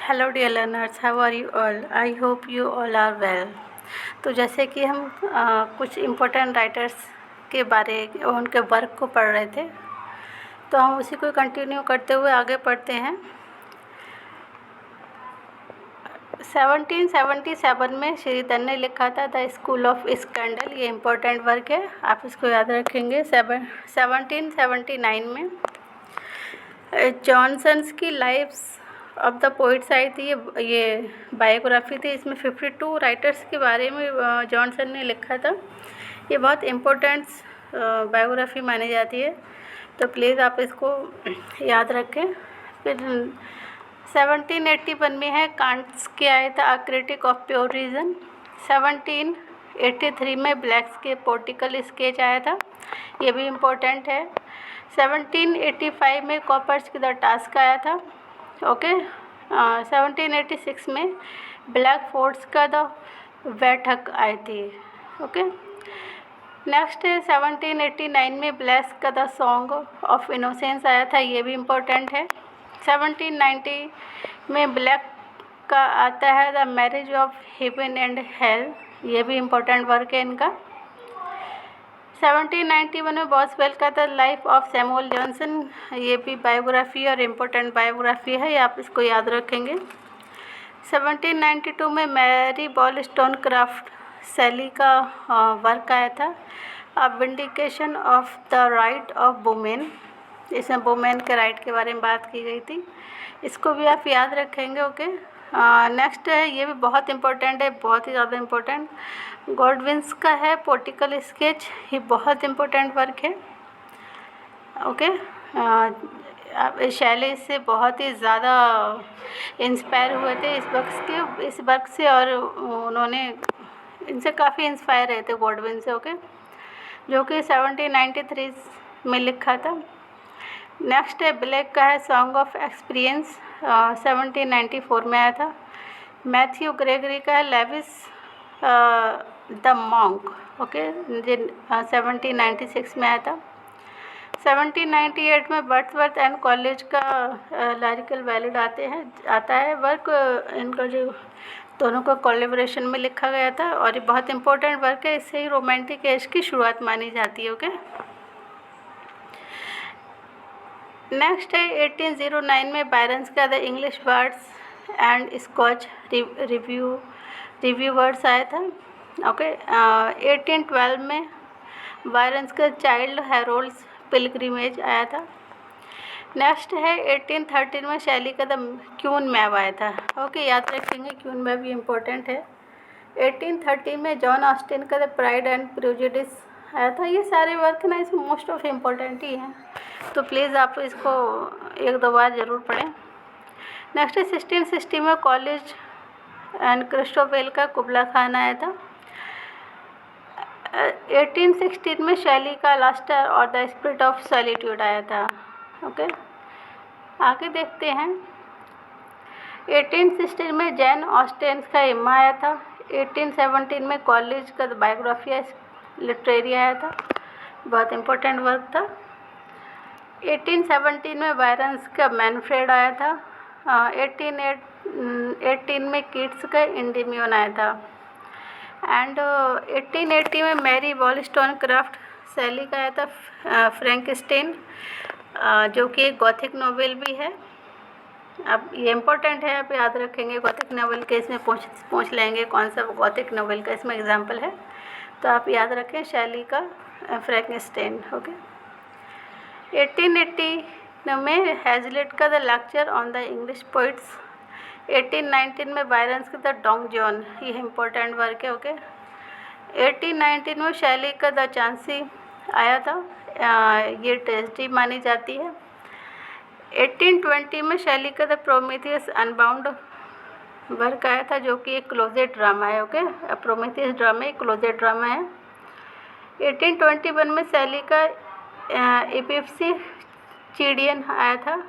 Hello dear learners, how are you all? I hope you all are well. तो जैसे कि हम कुछ इम्पोर्टेंट राइटर्स के बारे उनके वर्क को पढ़ रहे थे, तो हम उसी को कंटिन्यू करते हुए आगे पढ़ते हैं। 1777 में श्रीधर ने लिखा था द स्कूल ऑफ स्कैंडल। ये इम्पोर्टेंट वर्क है, आप इसको याद रखेंगे। 1779 में जॉनसन्स की लाइव्स ऑफ द पोइट्स आई थी। ये बायोग्राफी थी। इसमें 52 राइटर्स के बारे में जॉनसन ने लिखा था। ये बहुत इम्पोर्टेंट बायोग्राफी मानी जाती है, तो प्लीज़ आप इसको याद रखें। फिर 1781 में है कांट्स के आया था a critique of pure reason. 1783 में ब्लैक्स के पोर्टिकल स्केच आया था, ये भी इम्पोर्टेंट है। 1785 में कॉपर्स की द टास्क आया था। ओके। 1786 में ब्लैक फोर्ट्स का द बैठक आई थी। ओके। नेक्स्ट है 1789 में ब्लैक्स का द सॉन्ग ऑफ इनोसेंस आया था, ये भी इम्पोर्टेंट है। 1790 में ब्लैक का आता है the marriage of heaven and hell, ये भी इम्पोर्टेंट वर्क है इनका। 1791 में बॉसवेल का the life of Samuel Johnson, ये भी बायोग्राफी और इम्पोर्टेंट बायोग्राफी है, ये आप इसको याद रखेंगे। 1792 में मैरी वॉलस्टोनक्राफ्ट सैली का वर्क आया था a vindication of the right of women. इसमें वुमेन के राइट के बारे में बात की गई थी, इसको भी आप याद रखेंगे। ओके। नेक्स्ट है, ये भी बहुत इम्पोर्टेंट है, बहुत ही ज़्यादा इम्पोर्टेंट, गॉडविन्स का है पोर्टिकल स्केच, ये बहुत इम्पोर्टेंट वर्क है। ओके। आप शैली से बहुत ही ज़्यादा इंस्पायर हुए थे इस वर्क से, और उन्होंने इनसे काफ़ी इंस्पायर रहे थे गॉडविन से। ओके, जो कि 1793 में लिखा था। नेक्स्ट है ब्लैक का है सॉन्ग ऑफ एक्सपीरियंस, 1794 में आया था। मैथ्यू ग्रेगरी का है लेविस द मॉन्क, ओके, 1796 में आया था। 1798 में बर्ड्सवर्थ एंड कॉलेज का लॉरिकल वैलिड आता है वर्क, इनका जो दोनों का कोलैबोरेशन में लिखा गया था, और ये बहुत इंपॉर्टेंट वर्क है। इससे ही रोमांटिक एज की शुरुआत मानी जाती है। ओके। नेक्स्ट है 1809 में बायरन्स का the English words and Scotch reviewers आया था। ओके। 1812 में बायरन्स का चाइल्ड हेरोल्ड्स पिलग्रिमेज आया था। नेक्स्ट है 1813 में शैली का द क्यून मैप आया था। ओके, याद रखेंगे, क्यून मैप भी इम्पोर्टेंट है। 1830 में जॉन ऑस्टिन का द प्राइड एंड प्रेजुडिस आया था। ये सारे वर्क ना इसमें मोस्ट ऑफ इम्पोर्टेंट ही हैं, तो प्लीज़ आप इसको एक दो बार ज़रूर पढ़ें। नेक्स्ट है 1660 में कॉलेज एंड क्रिस्टोफेल का कुबला खान आया था। 1816 में शैली का लास्टर और द स्पिरिट ऑफ सॉलिट्यूड आया था। ओके, आगे देखते हैं। 1816 में जैन ऑस्टेन का इम्मा आया था। 1817 में कॉलेज का बायोग्राफिया लिटरेरी आया था, बहुत इम्पोर्टेंट वर्क था। 1817 में बायरन्स का मैनफ्रेड आया था। 1818 में कीट्स का इंडिम्यून आया था। एंड 1880 में मैरी वॉलस्टोनक्राफ्ट सैली का आया था फ्रैंकेस्टाइन, जो कि एक गॉथिक नॉवेल भी है। अब ये इम्पोर्टेंट है, आप याद रखेंगे। गॉथिक नॉवेल के इसमें पूछ लेंगे कौन सा गॉथिक नॉवेल का इसमें एग्जाम्पल है, तो आप याद रखें शैली का फ्रैंकेस्टाइन। ओके। 1880 में हैजलिट का the lecture on the English poets. 1819 में बायरन्स का द डॉन जॉन, ये इम्पोर्टेंट वर्क है। ओके। 1819 में शैली का द चांसी आया था, ये ट्रेजेडी मानी जाती है। 1820 में शैली का द प्रोमेथियस अनबाउंड वर्क आया था, जो कि एक क्लोजेट ड्रामा है। ओके, प्रोमेथियस ड्रामा एक क्लोजेट ड्रामा है। 1821 में शैली का इपिप्सी चिडियन आया था।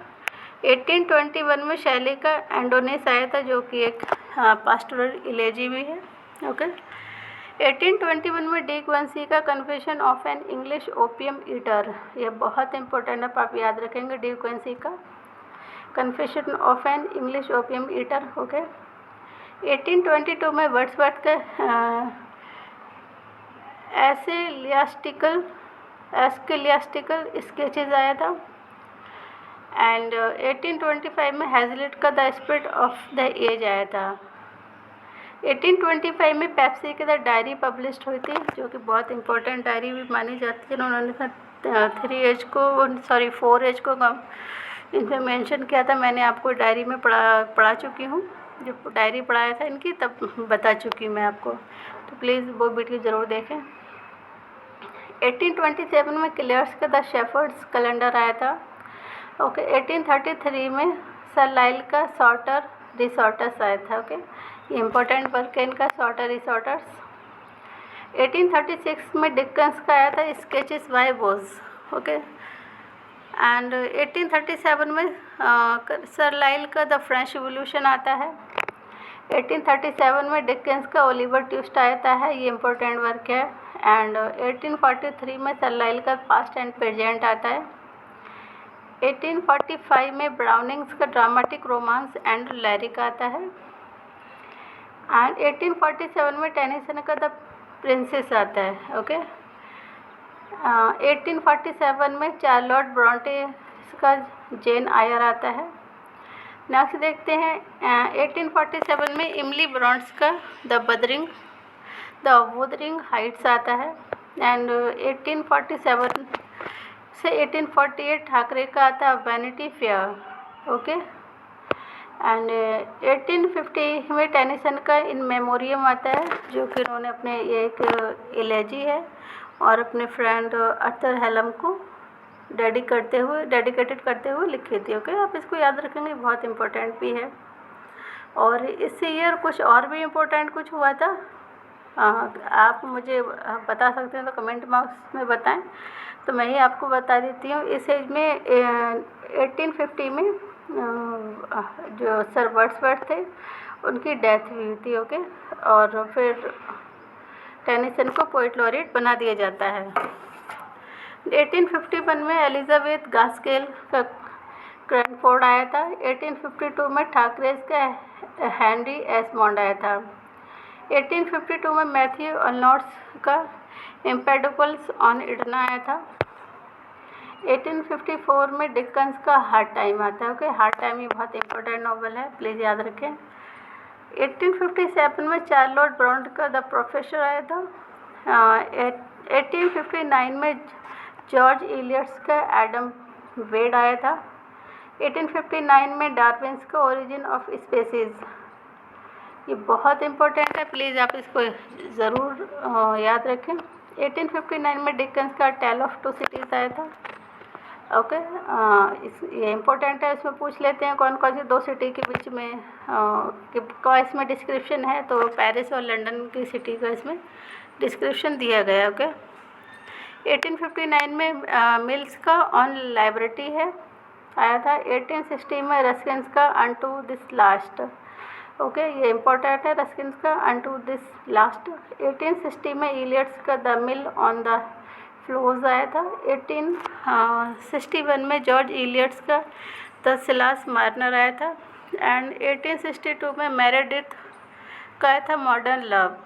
1821 में शैली का एंडोनेस आया था, जो कि एक पास्टोरल इलेजी भी है। ओके। 1821 में डी क्विंसी का confession of an English opium eater, ये बहुत इंपॉर्टेंट है, आप याद रखेंगे डी क्विंसी का confession of an English opium eater. Okay, 1822 में वर्ड्सवर्थ का एस्केलियास्टिकल स्केचेस आया था। एंड 1825 में हैजलिट का the spirit of the age आया था। 1825 में पेप्सी की द डायरी पब्लिश हुई थी, जो कि बहुत इंपॉर्टेंट डायरी भी मानी जाती है। उन्होंने 4 एज को कम इनमें मेंशन किया था। मैंने आपको डायरी में पढ़ा चुकी हूँ, जब डायरी पढ़ाया था इनकी तब बता चुकी हूँ मैं आपको, तो प्लीज़ वो वीडियो ज़रूर देखें। 1827 में क्लियर्स का द शेफर्ड्स कैलेंडर आया था। ओके, 1833 में सर लाइल का सॉर्टर रिसॉर्टर्स आया था। ओके, ये इंपॉर्टेंट वर्क है इनका, सॉर्टर रिसॉर्टर्स। 1836 में डिकन्स का आया था sketches by Boz. Okay, and 1837 में सर लाइल का द फ्रेंच रिवॉल्यूशन आता है। 1837 में डिकन्स का ओलिवर ट्विस्ट आता है, ये इंपॉर्टेंट वर्क है। एंड 1843 में सर लाइल का पास्ट एंड प्रेजेंट आता है। 1845 में ब्राउनिंग्स का ड्रामेटिक रोमांस एंड लैरिक आता है। एंड 1847 में टेनिसन का द प्रिंसेस आता है। ओके, 1847 में चार्लोट ब्रॉन्टे का जेन आयर आता है। नेक्स्ट देखते हैं 1847 में इमली ब्रॉन्ट्स का द वुदरिंग हाइट्स आता है। एंड 1847 से 1848 ठाकरे का आता है वैनिटी फेयर। ओके, एंड 1850 में टेनिसन का इन मेमोरियम आता है, जो कि उन्होंने अपने एक एलेजी है और अपने फ्रेंड अर्थर हेलम को डेडिकेटेड करते हुए लिखी थी। ओके, आप इसको याद रखेंगे, बहुत इंपॉर्टेंट भी है। और इससे ईयर कुछ और भी इम्पोर्टेंट कुछ हुआ था, आप मुझे बता सकते हैं तो कमेंट बॉक्स में बताएं, तो मैं ही आपको बता देती हूँ। इस एज में 1850 में जो सर वर्ड्सवर्थ थे उनकी डेथ हुई थी। ओके, और फिर टेनिसन को पोएट लॉरेट बना दिया जाता है। 1851 में एलिजाबेथ गास्केल का क्रैनफोर्ड आया था। 1852 में ठाकरेज का हेनरी एस्मॉन्ड आया था। 1852 में मैथ्यू अर्नोट्स का एम्पेडोपल्स ऑन इडना आया था। 1854 में डिकन्स का हार्ड टाइम आता है। ओके, हार्ड टाइम ये बहुत इंपॉर्टेंट नॉवल है, प्लीज़ याद रखें। 1857 में चार्लोट ब्रॉन्ट का द प्रोफेसर आया था। 1859 में जॉर्ज इलियट्स का एडम वेड आया था। 1859 में डार्विन्स का ओरिजिन ऑफ स्पेसीज, ये बहुत इंपॉर्टेंट है, प्लीज़ आप इसको ज़रूर याद रखें। 1859 में डिकन्स का टेल ऑफ टू सिटीज़ आया था। ओके, ये इम्पोर्टेंट है, इसमें पूछ लेते हैं कौन कौन सी 2 सिटी के बीच में का इसमें डिस्क्रिप्शन है, तो पेरिस और लंदन की सिटी का इसमें डिस्क्रिप्शन दिया गया। ओके, 1859 में मिल्स का ऑन लाइब्रेटी है आया था। 1860 में रस्किन्स का अनटू दिस लास्ट। ओके, ये इम्पोर्टेंट है, रस्किन्स का अनटू दिस लास्ट। 1860 में इलियट्स का the mill on the flows आया था। 1861 में जॉर्ज इलियट्स का द सिलास मार्नर आया था। एंड 1862 में मेरेडिथ का आया था मॉडर्न लव।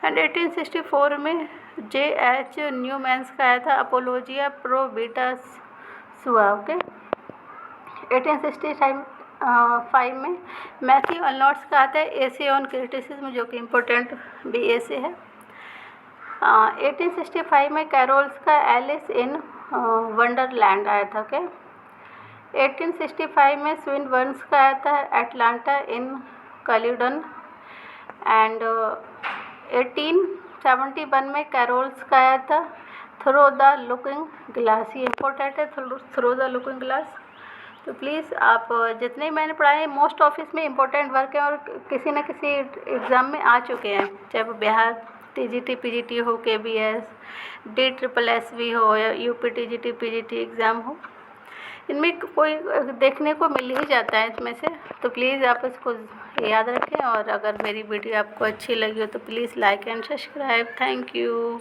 एंड 1864 में J.H. न्यूमैन्स का आया था अपोलोजिया प्रो बीटा सुआ। ओके, 1865 में मैथ्यू अर्नोट्स का आता है एसे ऑन क्रिटिसिज्म, जो कि इम्पोर्टेंट भी एसे है। 1865 में कैरोल्स का एलिस इन वंडरलैंड आया था। ओके, 1865 में स्विनबर्न्स का आया था एटलांटा इन कैल्यूडन। एंड 1871 में कैरोल्स का आया था थ्रो द लुकिंग ग्लास, ये इम्पोर्टेंट है, थ्रो द लुकिंग ग्लास। तो प्लीज़ आप जितने मैंने पढ़ाए मोस्ट ऑफिस में इम्पोर्टेंट वर्क है और किसी न किसी एग्ज़ाम में आ चुके हैं, चाहे वो बिहार TGT PGT हो, KBS, DSSS हो या UP TGT PGT एग्ज़ाम हो, इनमें कोई देखने को मिल ही जाता है इसमें से। तो प्लीज़ आप इसको याद रखें, और अगर मेरी वीडियो आपको अच्छी लगी हो तो please like and subscribe. Thank you.